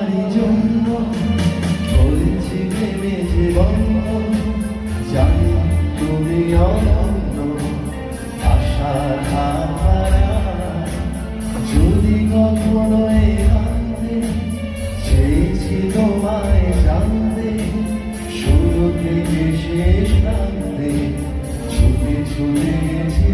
তোমারই জন্য বলছি প্রেমে জীবন জানি তুমি অনন্য আশার হারা যদি কখনো আনতে চেয়েছি তোমায় জানতে শুরু থেকে শেষ প্রান্তে ছুটে ছুটে গেছি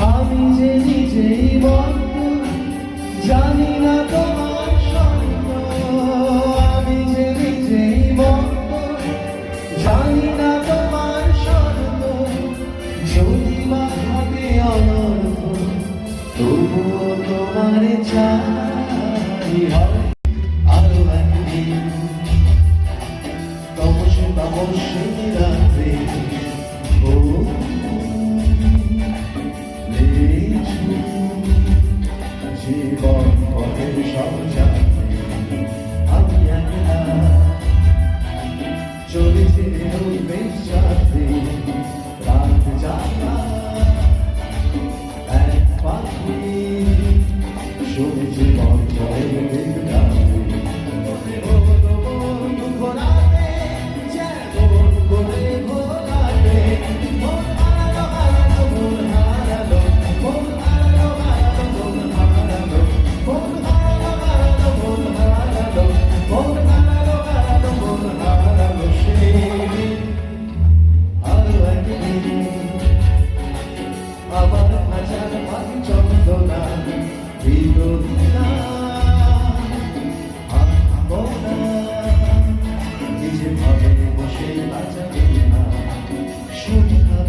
আমি যে নিজেই বন্ধু জানি না তোমার স্বপ্ন আমি যে নিজেই বন্ধু জানি না তোমার স্বপ্ন যদি বা থাকে অনর্থ তবুও তোমার চাই আরো একদিন তমসে রাত্রে জীবন পথের সংসার আমি একলা চলেছি বিশ্বাসে রাত জাগা এক পাখি শুনে জীবন চলে আমার হাজার চন্দনা বিরোধিতা নিজে ভাবে বসে বাঁচাবে না সুখা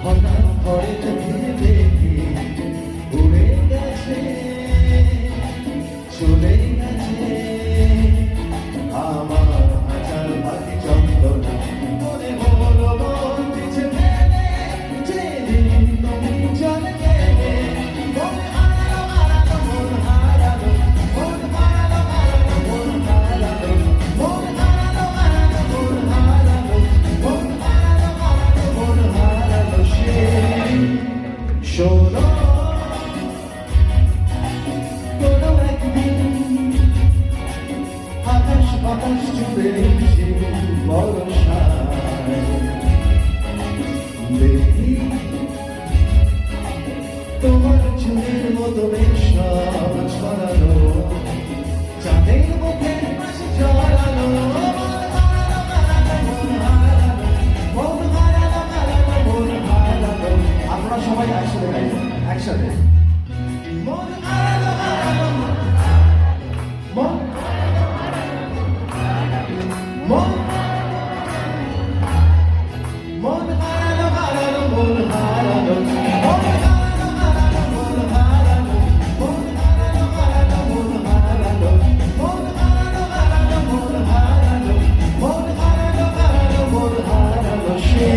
হঠাৎ ঘরে দেখে উড়ে গেছে চলে গেছে আমার হাজার পাখি চন্দনা মনে হলো মন পিছে ফেলে যেদিন তুমি চলে গেলে মন হারালো মন হারালো মন হারালো মন হারালো মন হারালো মন হারালো মন হারালো মন হারালো সে শোনো কোনো একদিন আকাশ বাতাস জুড়ে বর্ষা দেখি তোমার চুলের মতো সব ছড়ানো চাঁদের মুখে পাশে জড়ানো আপনারা সবাই একসাথে গাইবেন একসাথে মন হারালো মন মন মন হারালো মন হারালো মন হারালো মন হারালো মন হারালো মন হারালো মন হারালো মন হারালো মন হারালো মন হারালো সে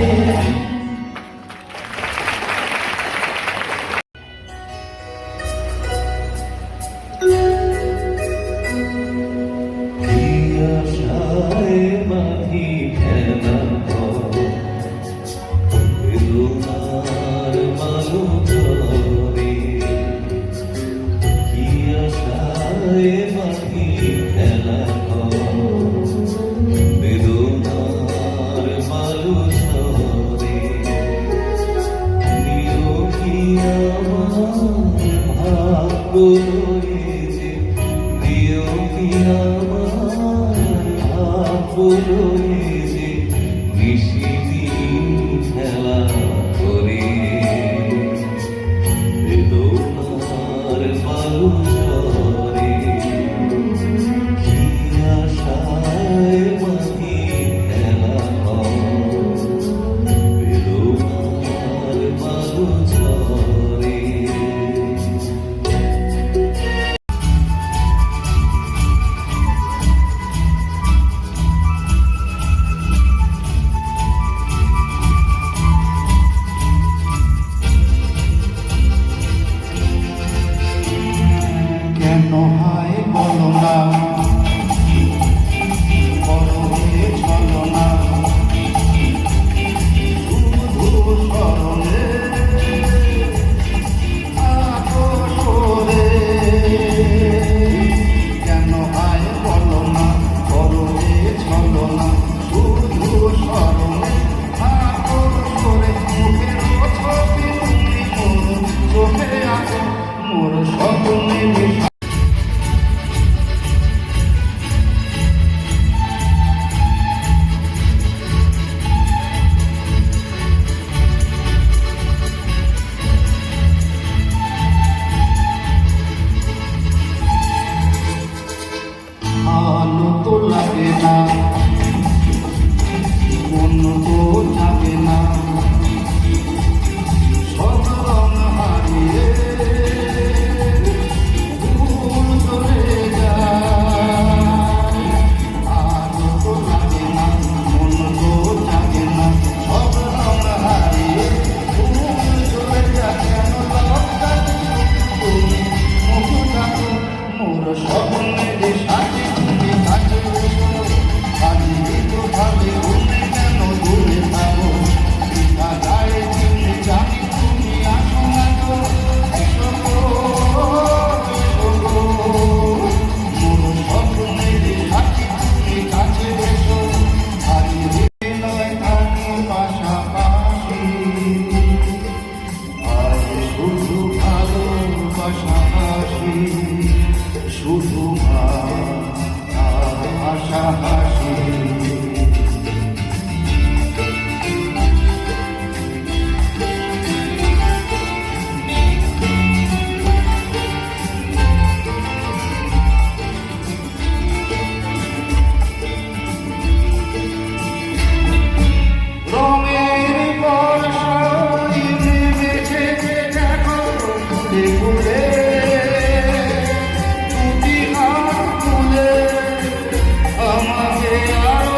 মাঝি খেলা বেদনার মালু ধরে কি আশায় মাঝি খেলা বেদনার মালু ধরে নিরোগী আমার ভাগ্য রয়েছে নিরোগী আমার ভাগ্য রয়েছে নিশিদিন খেলা করে বেদনার মালু ঝরে কি আশায় মাঝি খেলা বেদনার মালু ঝরে রঙের বর্ষায় নেমেছে দেখো ফুলে ফুলে, দুটি হাত তুলে আমাকে আর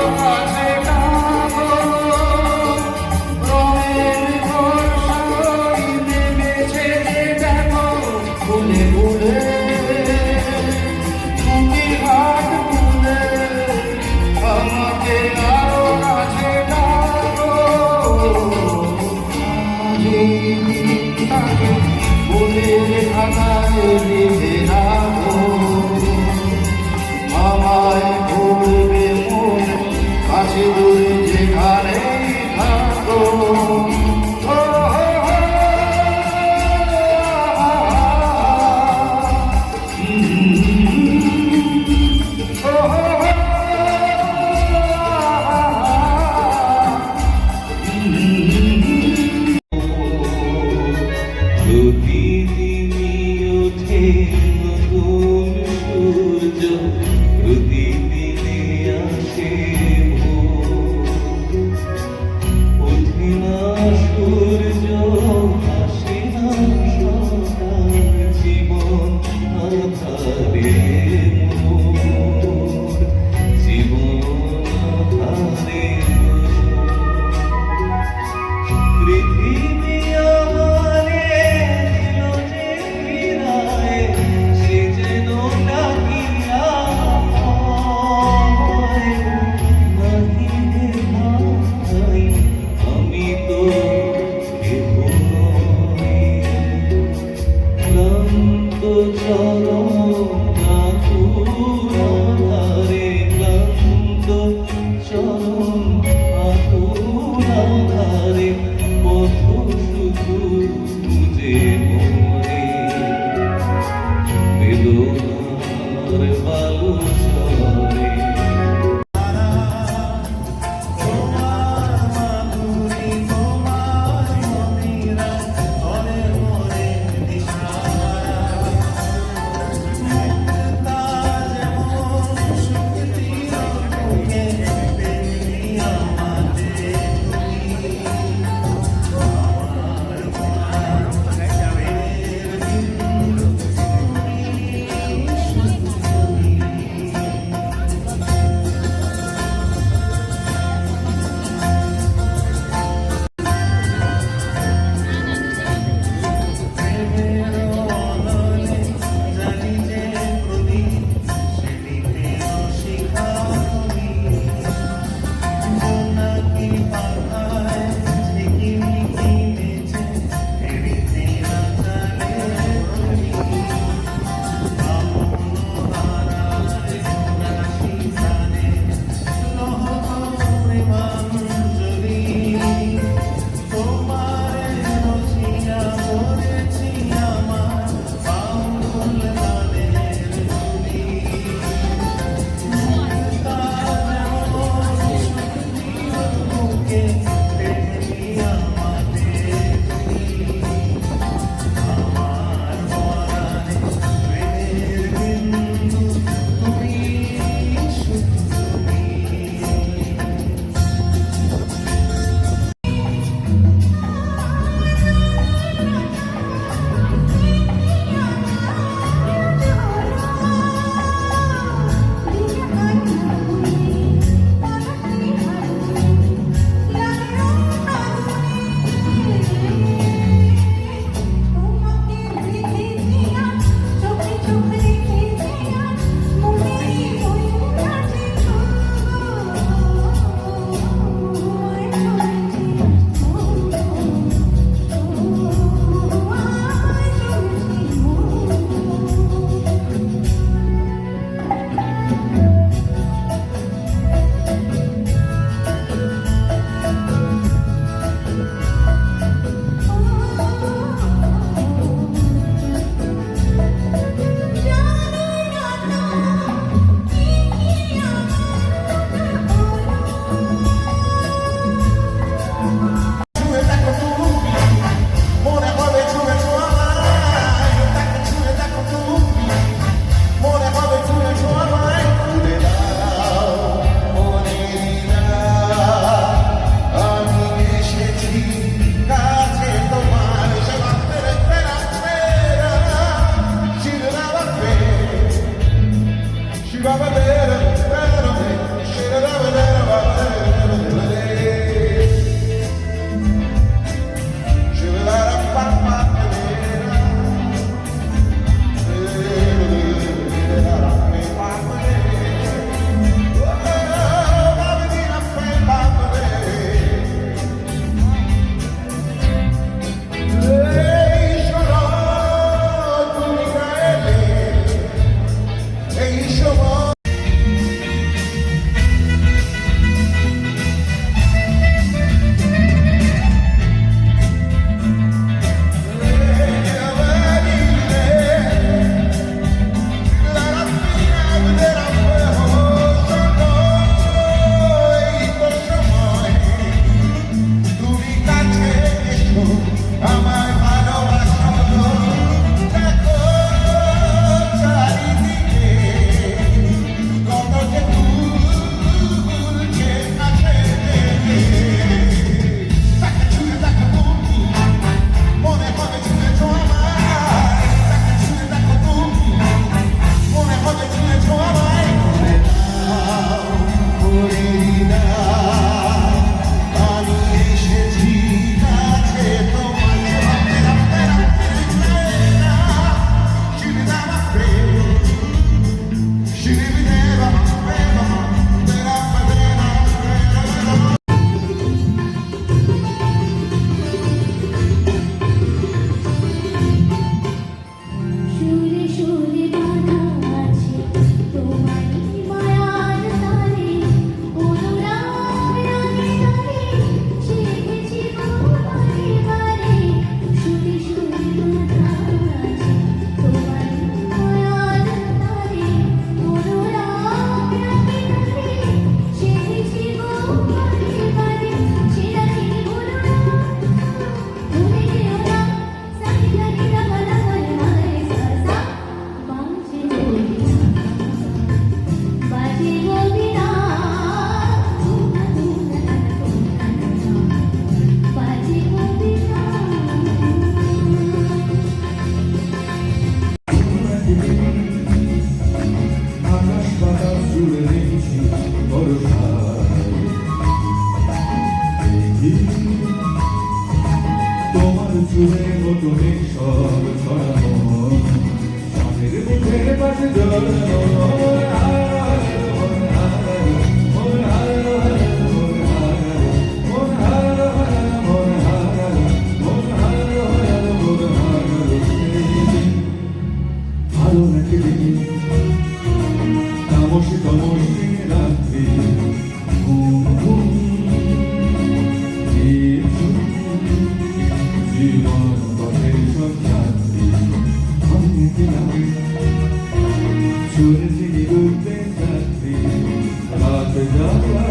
জাগা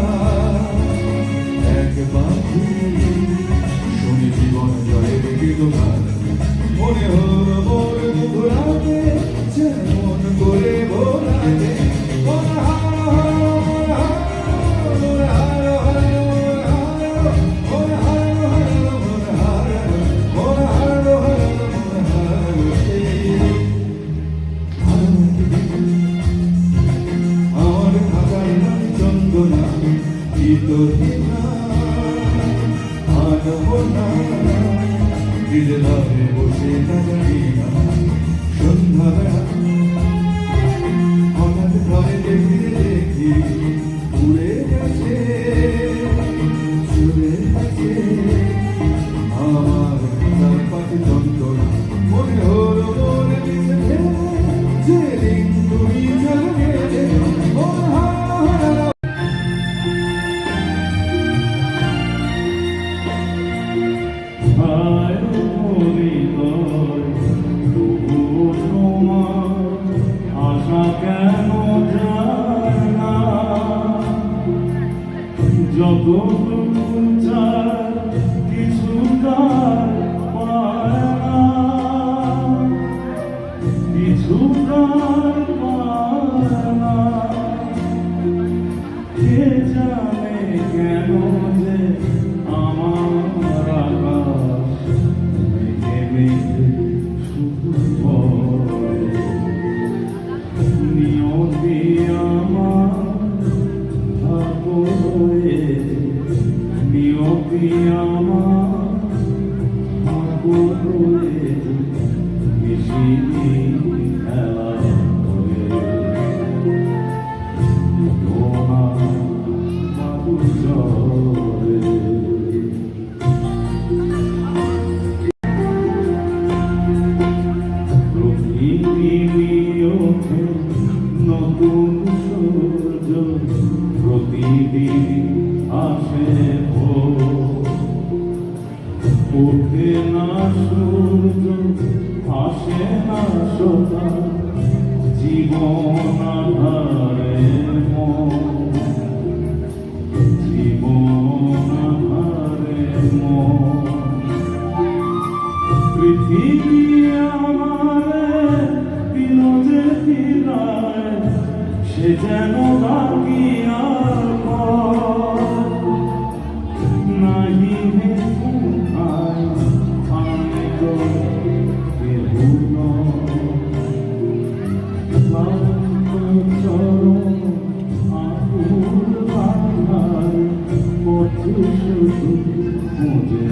এক পাখি শুনে জীবন জয়ের গীতগান মনে হলো মোর ঘুরাতে যেমন করে ভোলাতে আমার খাতার নাম চন্দনা দিলে ধারে বসে কাটারি না সন্ধ্যাবেলা হঠাৎ ঘরে দেখতে দেখি উড়ে গেছে চলে গেছে আমার খাতার পাখি চন্দনা মনে হলো মনে মিশে যেদিন তুমি চলে গেলে যত কিছু পায় না কিছু পায় না কে জানে কেন যে আমার আকাশ মেঘে মেঘে শুধু পড়ে নিয়তি আমার নিয়তি আমার বেশি খেলা নতুন সূর্য প্রতিদিন আসে ওঠে না সূর্য আসে না সোনা জীবন আধারে জীবন আধারে পৃথিবী আমার দিল যে ফিরায় সে যেন বাকি আর নাহি কোথায় আমি তো বেহুন চরণ আকুল বাধার পথে শুধু মুঝে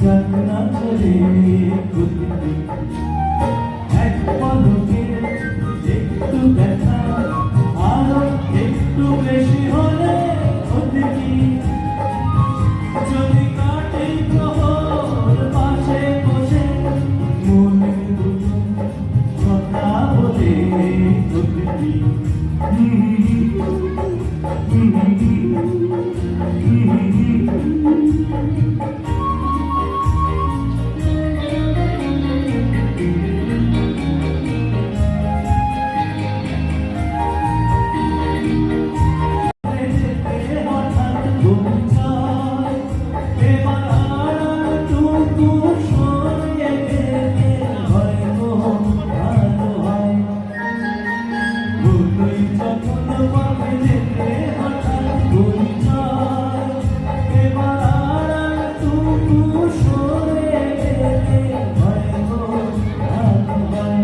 যাক না চলে প্রতিটি এক পলকে একটু দেখা আরো একটু বেশি হলে প্রতিটি যদি কাটে প্রহর পাশে বসে মনে দুটো কথা বলে প্রতিটি হঠাৎ ঘুম যায় এবার আর টুকু সরে গেলে হয়তো ভালো হয় ভুলই যখন পাবে যেতে হঠাৎ ঘুম যায় এবার আর টুকু সরে গেলে হয়তো ভালো হয়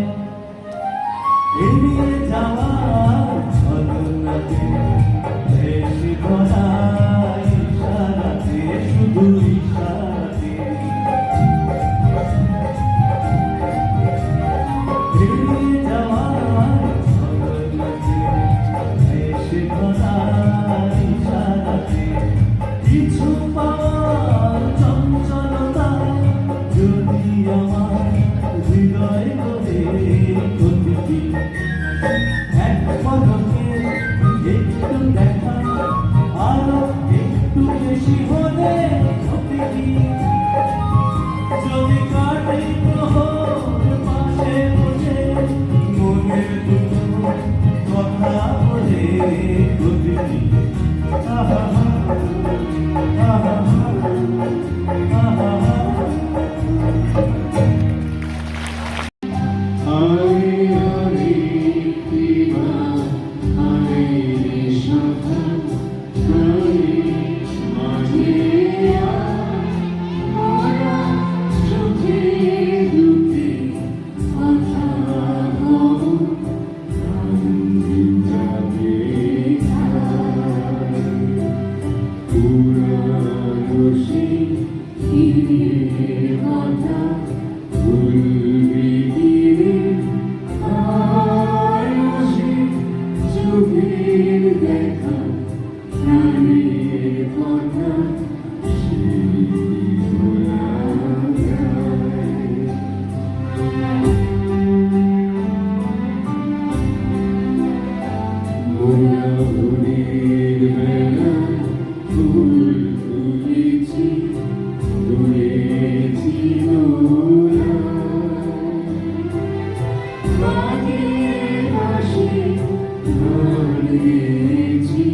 এড়িয়ে যাওয়ার ছলনাতে বেশি ধরায় ইশারাতে শুধু ইশারাতে এড়িয়ে যাওয়ার ছলনাতে বেশি ধরায় ইশারাতে কিছু পাওয়ার চঞ্চলতা যদি আমার হৃদয় করে প্রতিটি এক পলকে একটু দেখা আরো একটু বেশি হলে প্রতিটি যদি কাটে প্রহর পাশে বসে মনের দুটো কথা বলে প্রতিটি আহা আহা আহা হরে হরে কৃপা হরে সখা হরে মাঝে আমরা সুখে দুঃখে কথা বল যাবে পুরানো সেই কথা ভুলবি দিনে আয়ুষে চোখের দেখা প্রাণের কথা সেই ভোলা যায় মোরা ভুলের বেলা ফুল তুলেছি তুলেছি মোরা বাজে বাসে গান গেয়েছি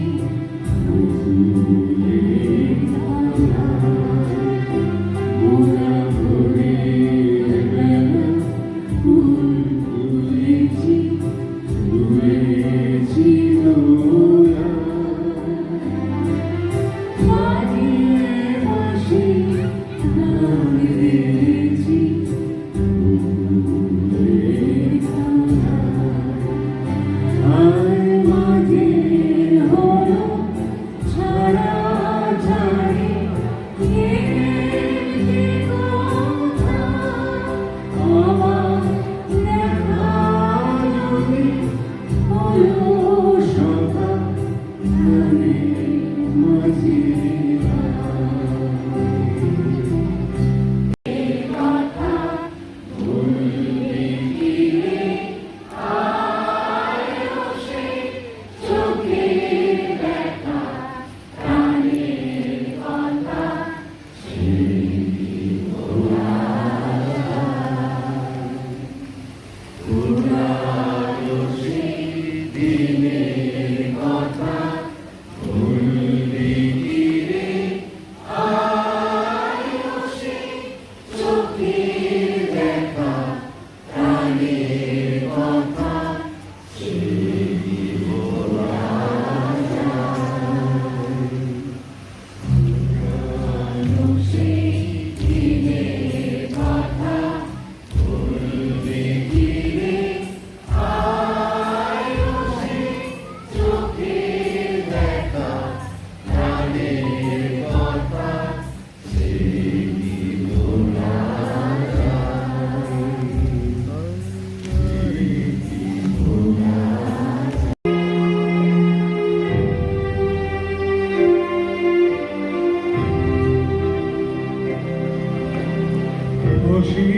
মানসী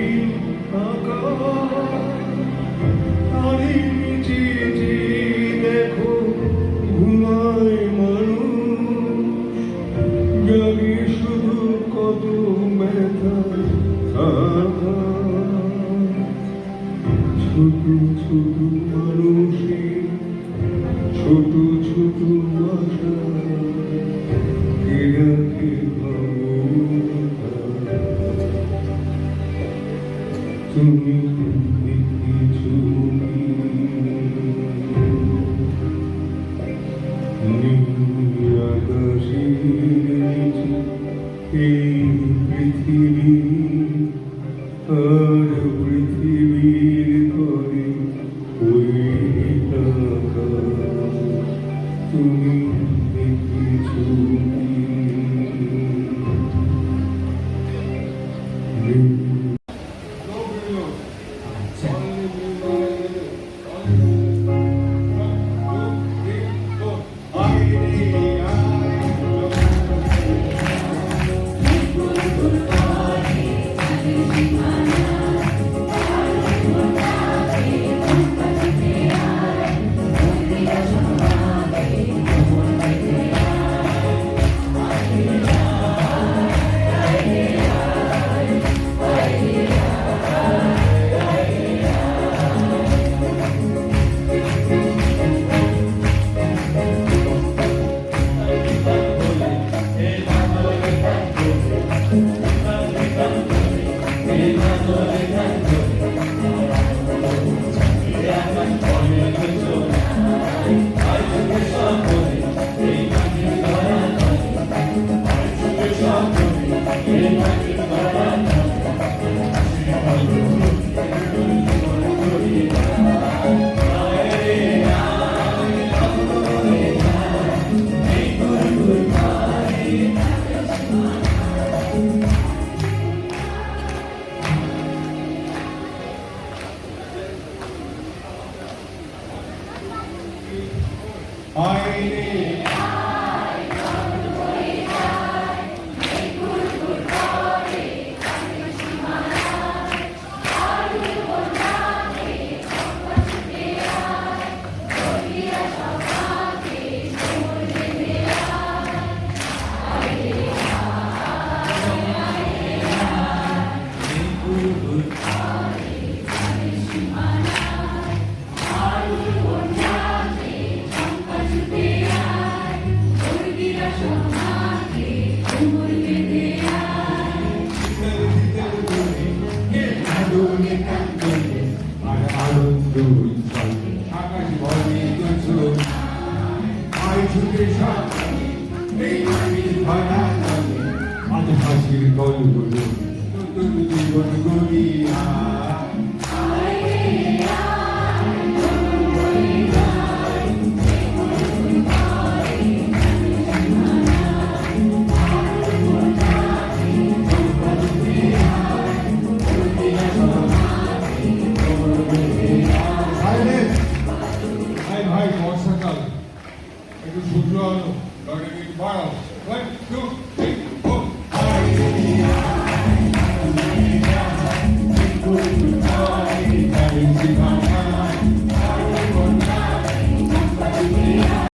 আকাশ তারই চিঠি দেখো ঘুমায় মানুষ জানি শুধু কত ব্যথায় থাকা ছোট ছোট মানুষে ছোট ছোট আশা এরাকে তুমি কিছু আকাশের এই পৃথিবী আর পৃথিবীর করে ওই টাকা তুমি কিছু ভাই বর্ষাকাল একটু সূর্য আলো গাড়ি বাড়াও 1 2 3